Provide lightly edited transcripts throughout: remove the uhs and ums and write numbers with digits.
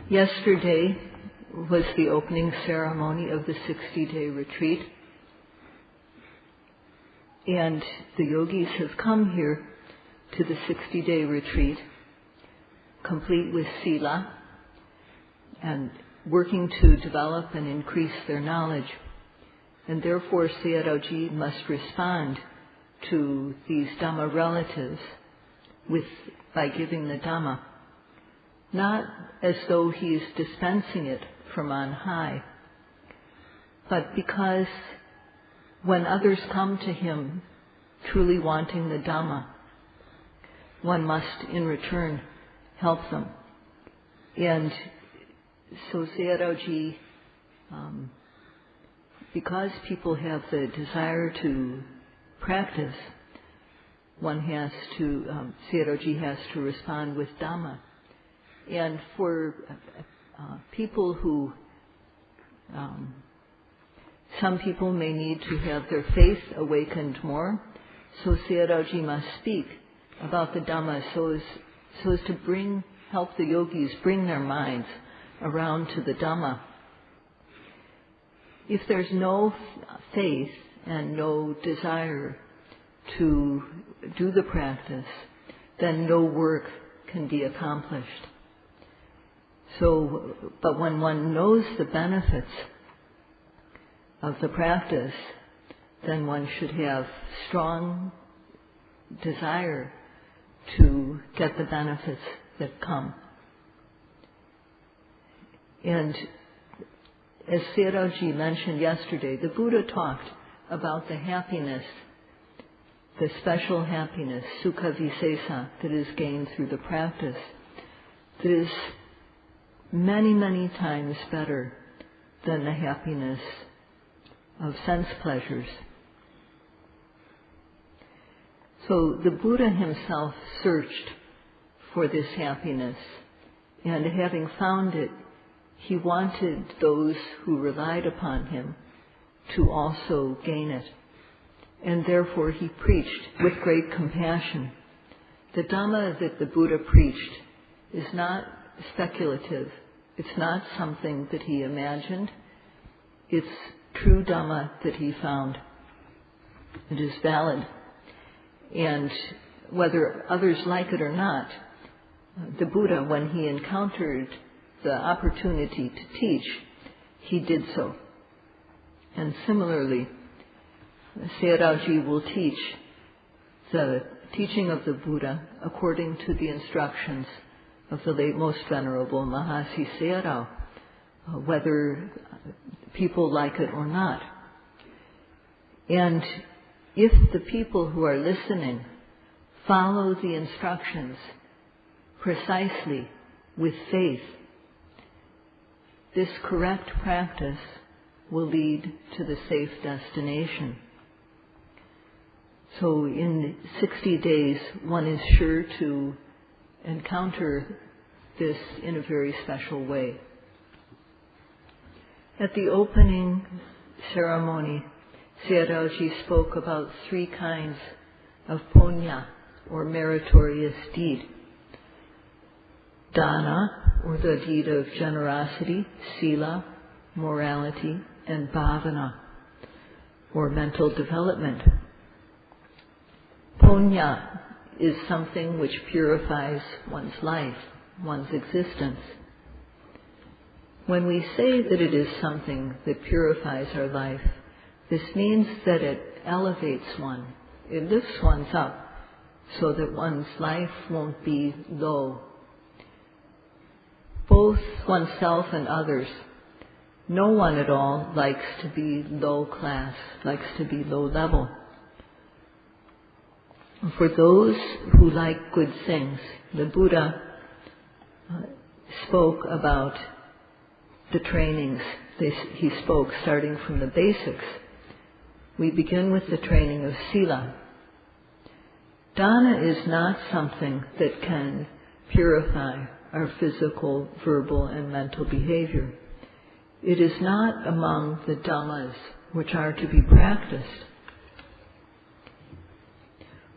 Yesterday was the opening ceremony of the 60-day retreat, and the yogis have come here to the 60-day retreat, complete with Sila, and working to develop and increase their knowledge. And therefore Sayadaw must respond to these Dhamma relatives by giving the Dhamma, not as though he is dispensing it from on high, but because when others come to him truly wanting the Dhamma, one must in return help them. And so Sayadaw, because people have the desire to practice, Sayadaw has to respond with Dhamma. And for people who, some people may need to have their faith awakened more, so Sayadaw must speak about the Dhamma so as to help the yogis bring their minds around to the Dhamma. If there's no faith and no desire to do the practice, then no work can be accomplished. But when one knows the benefits of the practice, then one should have strong desire to get the benefits that come. And as Sayadaw mentioned yesterday, the Buddha talked about the happiness, the special happiness, sukha visesa, that is gained through the practice, that is many, many times better than the happiness of sense pleasures. So the Buddha himself searched for this happiness, and having found it, he wanted those who relied upon him to also gain it. And therefore he preached with great compassion. The Dhamma that the Buddha preached is not speculative. It's not something that he imagined. It's true Dhamma that he found. It is valid. And whether others like it or not, the Buddha, when he encountered the opportunity to teach, he did so. And similarly, Sayadaw will teach the teaching of the Buddha according to the instructions of the late Most Venerable Mahasi Sayadaw, whether people like it or not. And if the people who are listening follow the instructions precisely with faith, this correct practice will lead to the safe destination. So in 60 days, one is sure to encounter this in a very special way. At the opening ceremony, Sayadaw spoke about 3 kinds of punya, or meritorious deed. Dana, or the deed of generosity, Sila, morality, and bhavana, or mental development. Punya is something which purifies one's life, one's existence. When we say that it is something that purifies our life, this means that it elevates one. It lifts one up so that one's life won't be low. Both oneself and others, no one at all likes to be low class, likes to be low level. For those who like good things, the Buddha spoke about the trainings. He spoke starting from the basics. We begin with the training of Sila. Dana is not something that can purify our physical, verbal, and mental behavior. It is not among the Dhammas which are to be practiced.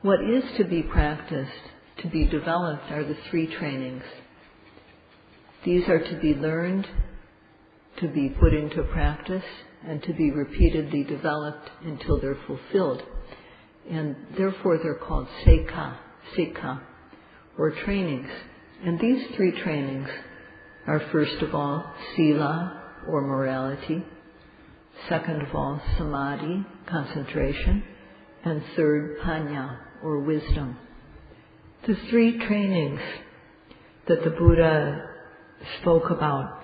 What is to be practiced, to be developed, are the 3 trainings. These are to be learned, to be put into practice, and to be repeatedly developed until they're fulfilled. And therefore they're called sikha, or trainings. And these 3 trainings are, first of all, Sila, or morality. Second of all, Samadhi, concentration. And third, Panya, or wisdom. The 3 trainings that the Buddha spoke about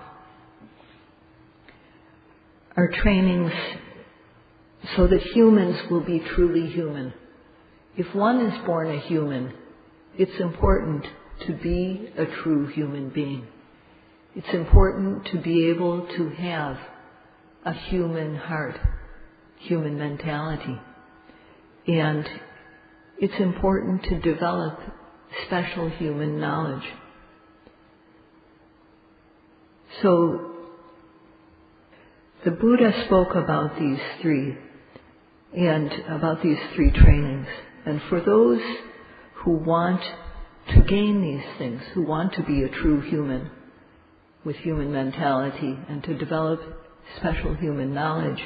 are trainings so that humans will be truly human. If one is born a human, it's important to be a true human being. It's important to be able to have a human heart, human mentality. And it's important to develop special human knowledge. So the Buddha spoke about these 3 and about these 3 trainings. And for those who want to gain these things, who want to be a true human with human mentality and to develop special human knowledge,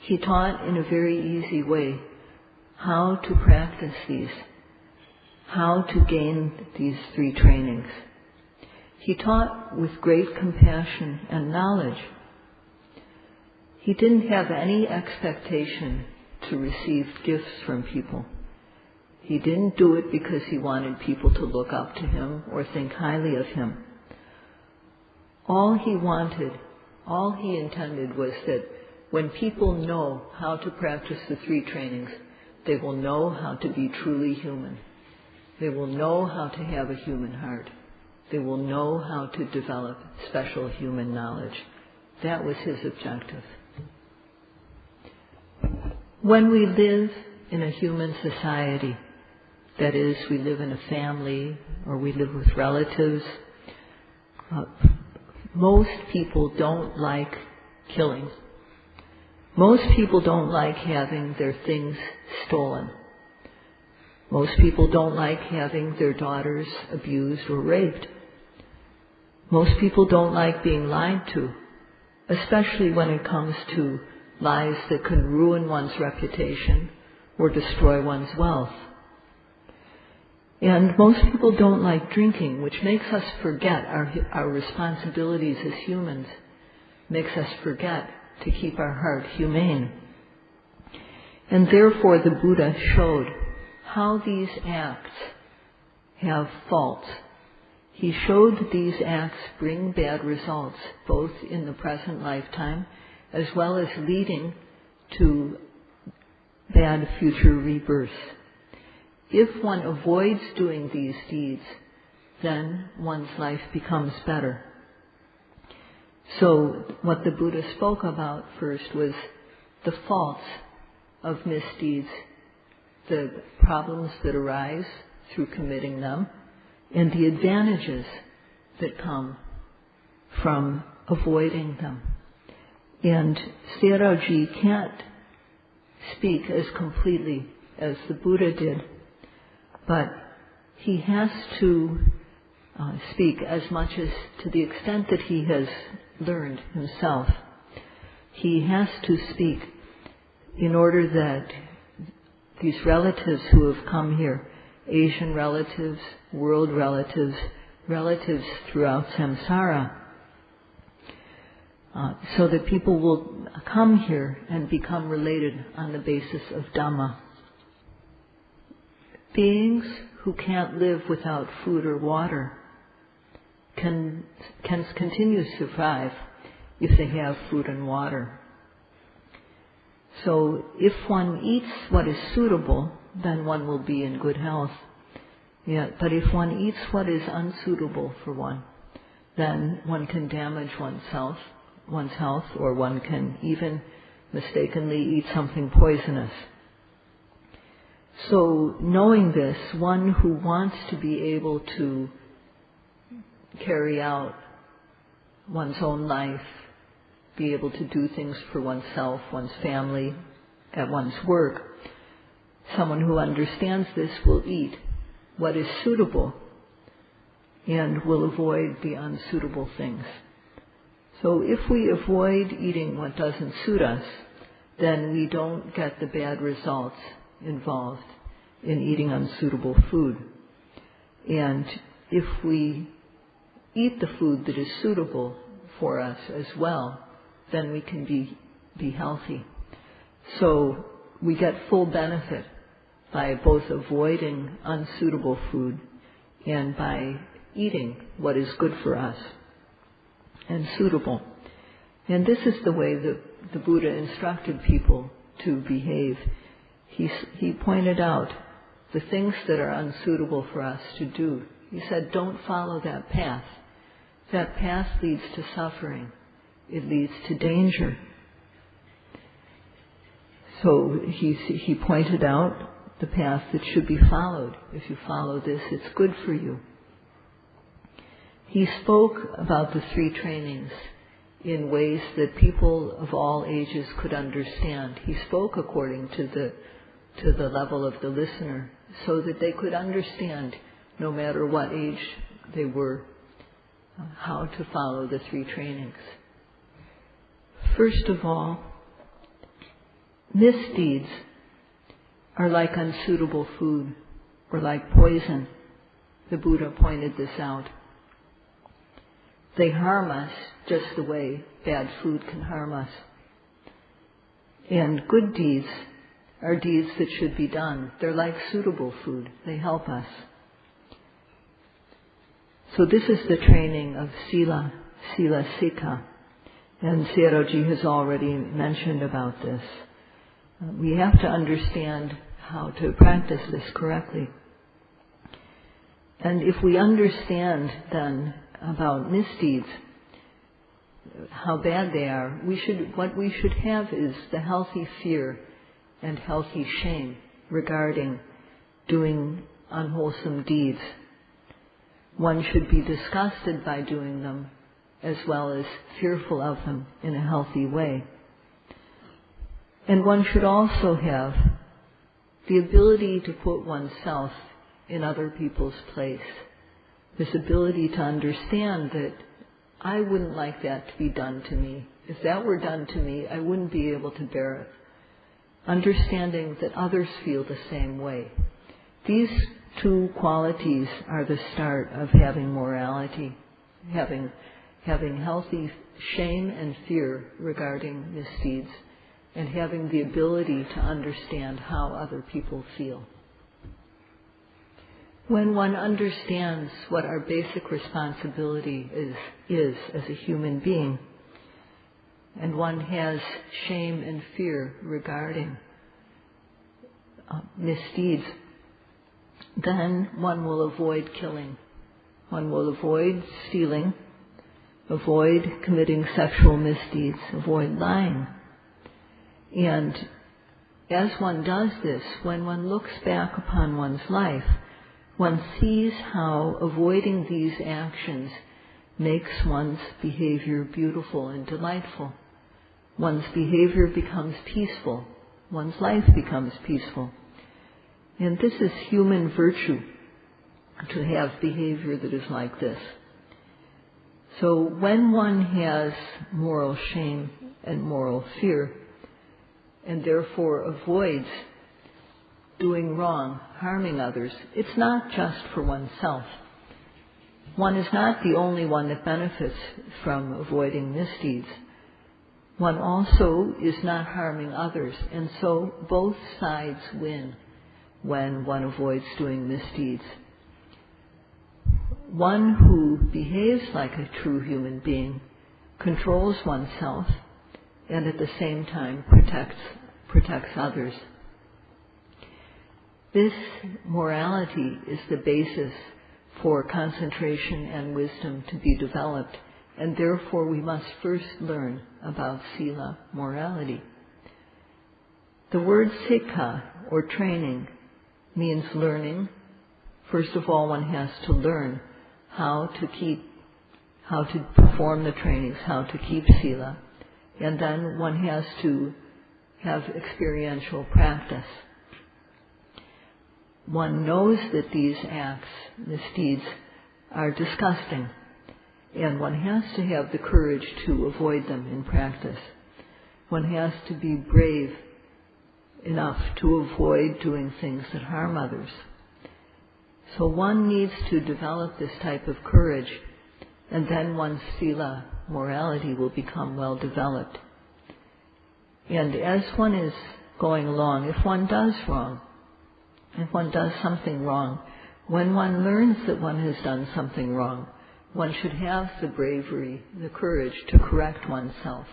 he taught in a very easy way how to practice these, how to gain these 3 trainings. He taught with great compassion and knowledge. He didn't have any expectation to receive gifts from people. He didn't do it because he wanted people to look up to him or think highly of him. All he wanted, all he intended was that when people know how to practice the 3 trainings, they will know how to be truly human. They will know how to have a human heart. They will know how to develop special human knowledge. That was his objective. When we live in a human society, that is, we live in a family or we live with relatives, most people don't like killing. Most people don't like having their things stolen. Most people don't like having their daughters abused or raped. Most people don't like being lied to, especially when it comes to lies that can ruin one's reputation or destroy one's wealth. And most people don't like drinking, which makes us forget our responsibilities as humans, makes us forget to keep our heart humane. And therefore the Buddha showed how these acts have faults. He showed that these acts bring bad results, both in the present lifetime as well as leading to bad future rebirths. If one avoids doing these deeds, then one's life becomes better. So what the Buddha spoke about first was the faults of misdeeds, the problems that arise through committing them, and the advantages that come from avoiding them. And Sayadaw can't speak as completely as the Buddha did, but he has to speak as much as to the extent that he has learned himself. He has to speak in order that these relatives who have come here, Asian relatives, world relatives, relatives throughout samsara, so that people will come here and become related on the basis of Dhamma. Beings who can't live without food or water can continue to survive if they have food and water. So if one eats what is suitable, then one will be in good health. Yeah, but if one eats what is unsuitable for one, then one can damage one's health, or one can even mistakenly eat something poisonous. So knowing this, one who wants to be able to carry out one's own life, be able to do things for oneself, one's family, at one's work, someone who understands this will eat what is suitable and will avoid the unsuitable things. So if we avoid eating what doesn't suit us, then we don't get the bad results involved in eating unsuitable food. And if we eat the food that is suitable for us as well, then we can be healthy. So we get full benefit by both avoiding unsuitable food and by eating what is good for us and suitable. And this is the way that the Buddha instructed people to behave. He pointed out the things that are unsuitable for us to do. He said, don't follow that path. That path leads to suffering. It leads to danger. So he pointed out the path that should be followed. If you follow this, it's good for you. He spoke about the 3 trainings in ways that people of all ages could understand. He spoke according to the level of the listener, so that they could understand, no matter what age they were, how to follow the 3 trainings. First of all, misdeeds are like unsuitable food or like poison. The Buddha pointed this out. They harm us just the way bad food can harm us. And good deeds are deeds that should be done. They're like suitable food. They help us. So this is the training of Sila, Sila Sikha. And Sayadaw has already mentioned about this. We have to understand how to practice this correctly. And if we understand then about misdeeds, how bad they are, what we should have is the healthy fear and healthy shame regarding doing unwholesome deeds. One should be disgusted by doing them as well as fearful of them in a healthy way. And one should also have the ability to put oneself in other people's place. This ability to understand that I wouldn't like that to be done to me. If that were done to me, I wouldn't be able to bear it. Understanding that others feel the same way. These 2 qualities are the start of having morality, having healthy shame and fear regarding misdeeds, and having the ability to understand how other people feel. When one understands what our basic responsibility is as a human being, and one has shame and fear regarding misdeeds, then one will avoid killing. One will avoid stealing, avoid committing sexual misdeeds, avoid lying. And as one does this, when one looks back upon one's life, one sees how avoiding these actions makes one's behavior beautiful and delightful. One's behavior becomes peaceful. One's life becomes peaceful. And this is human virtue, to have behavior that is like this. So when one has moral shame and moral fear, and therefore avoids doing wrong, harming others, it's not just for oneself. One is not the only one that benefits from avoiding misdeeds. One also is not harming others, and so both sides win when one avoids doing misdeeds. One who behaves like a true human being controls oneself and at the same time protects others. This morality is the basis for concentration and wisdom to be developed, and therefore we must first learn about Sila, morality. The word Sikha, or training, means learning. First of all, one has to learn how to perform the trainings, how to keep Sila, and then one has to have experiential practice. One knows that these acts, misdeeds, are disgusting, and one has to have the courage to avoid them in practice. One has to be brave enough to avoid doing things that harm others. So one needs to develop this type of courage, and then one's Sila, morality, will become well developed. And as one is going along, if one does wrong, if one does something wrong, when one learns that one has done something wrong, one should have the bravery, the courage to correct oneself.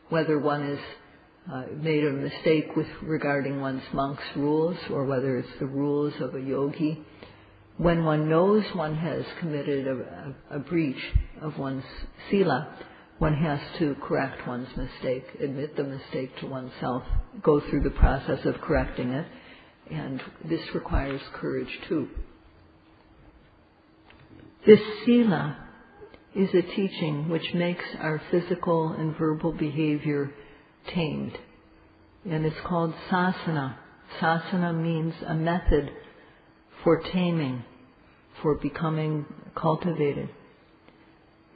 Whether one has made a mistake regarding one's monk's rules, or whether it's the rules of a yogi, when one knows one has committed a breach of one's Sila, one has to correct one's mistake, admit the mistake to oneself, go through the process of correcting it, and this requires courage too. This Sila is a teaching which makes our physical and verbal behavior tamed, and it's called sasana. Sasana means a method for taming, for becoming cultivated.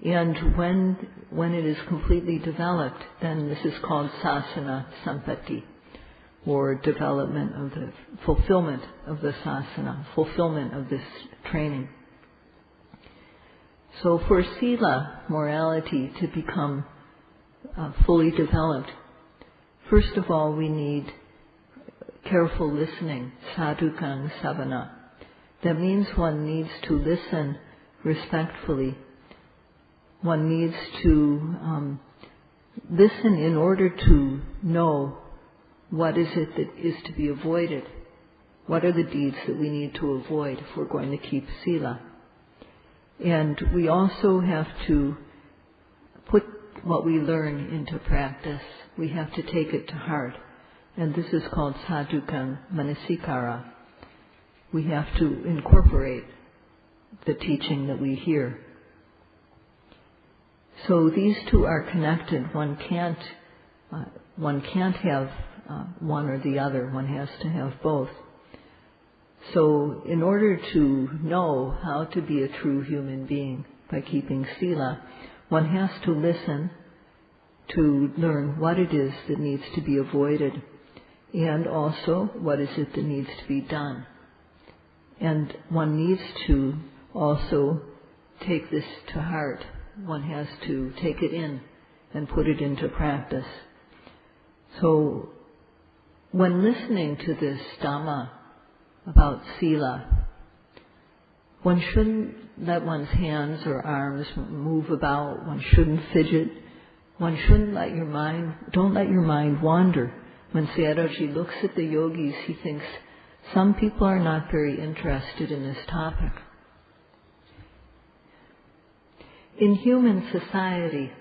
And when it is completely developed, then this is called sasana sampatti, or development of the fulfillment of the sasana, fulfillment of this training. So for Sila, morality, to become fully developed, first of all we need careful listening, sadhukang savana. That means one needs to listen respectfully. One needs to listen in order to know what is it that is to be avoided. What are the deeds that we need to avoid if we're going to keep Sila? And we also have to put what we learn into practice. We have to take it to heart. And this is called sadhukang manasikara. We have to incorporate the teaching that we hear. So these two are connected. One can't have one or the other. One has to have both. So in order to know how to be a true human being by keeping Sila, one has to listen to learn what it is that needs to be avoided, and also what is it that needs to be done. And one needs to also take this to heart. One has to take it in and put it into practice. So when listening to this Dhamma about Sila, one shouldn't let one's hands or arms move about. One shouldn't fidget. One shouldn't don't let your mind wander. When Sayadaw looks at the yogis, he thinks some people are not very interested in this topic. In human society,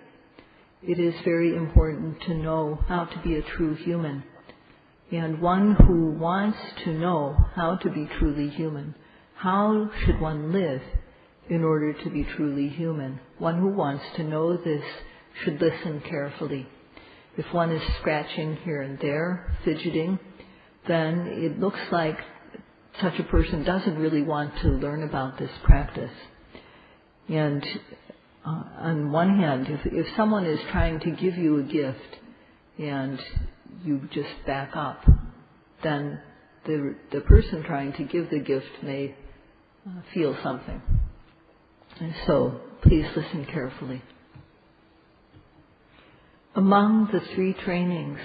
it is very important to know how to be a true human. And one who wants to know how to be truly human, how should one live in order to be truly human? One who wants to know this should listen carefully. If one is scratching here and there, fidgeting, then it looks like such a person doesn't really want to learn about this practice. And on one hand, if someone is trying to give you a gift and you just back up, then the person trying to give the gift may feel something. And so please listen carefully. Among the three trainings,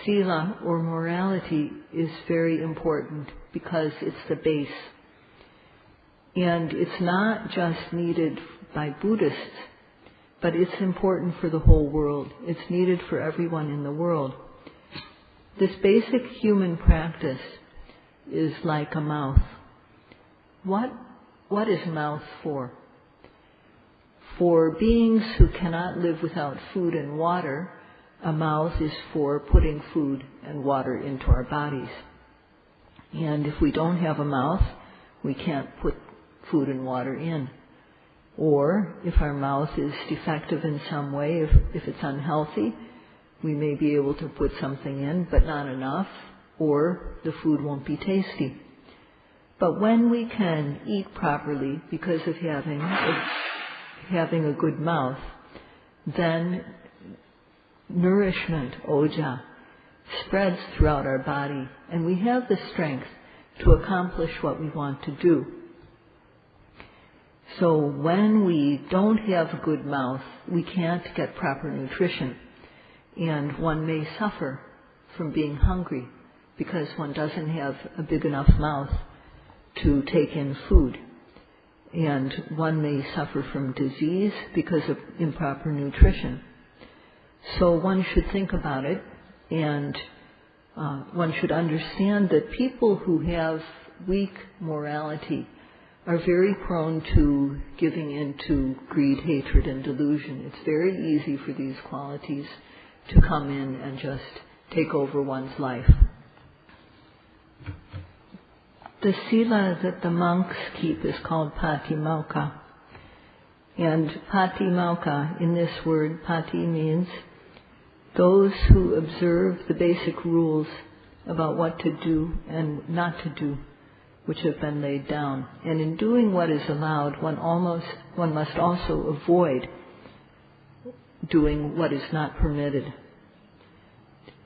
Sila or morality is very important because it's the base. And it's not just needed by Buddhists, but it's important for the whole world. It's needed for everyone in the world. This basic human practice is like a mouth. What is a mouth for? For beings who cannot live without food and water, a mouth is for putting food and water into our bodies. And if we don't have a mouth, we can't put food and water in. Or if our mouth is defective in some way, if it's unhealthy, we may be able to put something in, but not enough, or the food won't be tasty. But when we can eat properly because of having a good mouth, then nourishment, oja, spreads throughout our body, and we have the strength to accomplish what we want to do. So when we don't have a good mouth, we can't get proper nutrition, and one may suffer from being hungry because one doesn't have a big enough mouth to take in food. And one may suffer from disease because of improper nutrition. So one should think about it, and one should understand that people who have weak morality are very prone to giving in to greed, hatred, and delusion. It's very easy for these qualities to come in and just take over one's life. The sila that the monks keep is called Patimokkha. And Patimokkha, in this word, pati means those who observe the basic rules about what to do and not to do, which have been laid down. And in doing what is allowed, one must also avoid doing what is not permitted.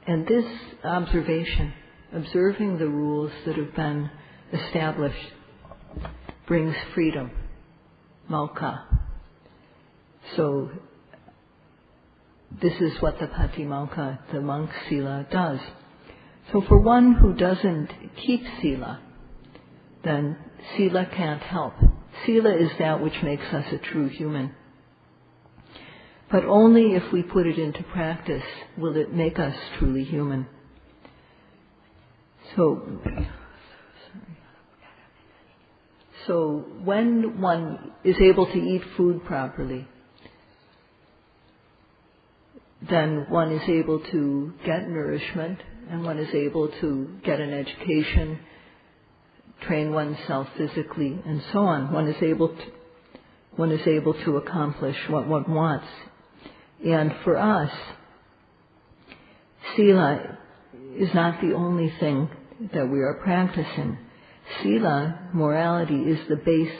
And this observation, observing the rules that have been established, brings freedom, mokkha. So this is what the Patimokkha, the monk sila, does. So for one who doesn't keep sila, then sila can't help. Sila is that which makes us a true human. But only if we put it into practice will it make us truly human. So when one is able to eat food properly, then one is able to get nourishment, and one is able to get an education, train oneself physically, and so on. One is able to accomplish what one wants. And for us, sila is not the only thing that we are practicing. Sila, morality, is the base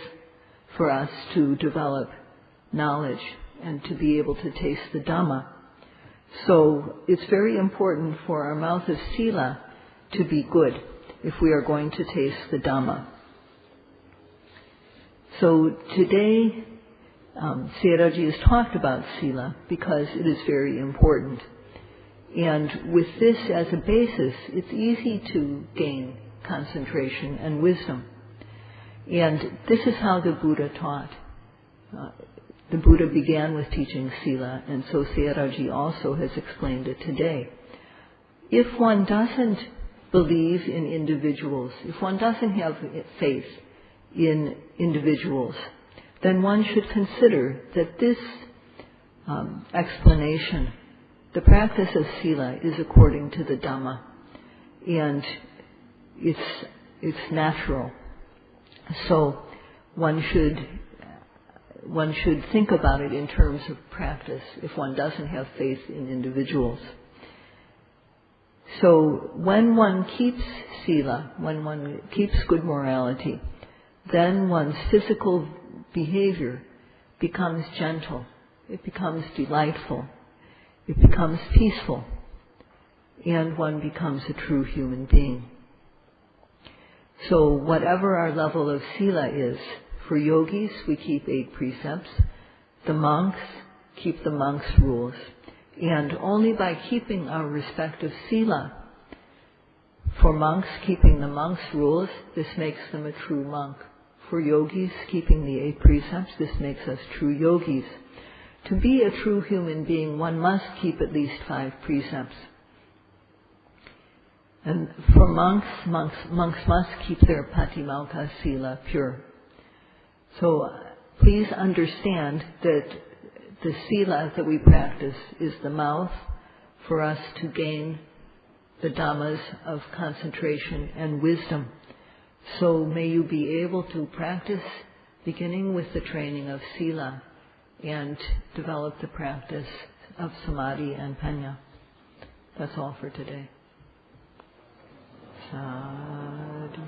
for us to develop knowledge and to be able to taste the Dhamma. So it's very important for our mouth of sila to be good if we are going to taste the Dhamma. So today, Sayadaw has talked about sila because it is very important. And with this as a basis, it's easy to gain concentration and wisdom. And this is how the Buddha taught. The Buddha began with teaching sila, and so Sayadaw also has explained it today. If one doesn't believe in individuals, if one doesn't have faith in individuals, then one should consider that this explanation, the practice of sila, is according to the Dhamma, and it's natural. So one should think about it in terms of practice if one doesn't have faith in individuals. So when one keeps sila, when one keeps good morality, then one's physical behavior becomes gentle, it becomes delightful, it becomes peaceful, and one becomes a true human being. So whatever our level of sila is, for yogis we keep 8 precepts, the monks keep the monks' rules, and only by keeping our respective sila, for monks keeping the monks' rules, this makes them a true monk. For yogis keeping the 8 precepts, this makes us true yogis. To be a true human being, one must keep at least 5 precepts. And for monks must keep their Patimokkha sila pure. So please understand that the sila that we practice is the mouth for us to gain the dhammas of concentration and wisdom. So may you be able to practice beginning with the training of sila and develop the practice of samadhi and panya. That's all for today. Sadhu,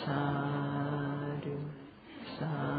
Sadhu, sadhu.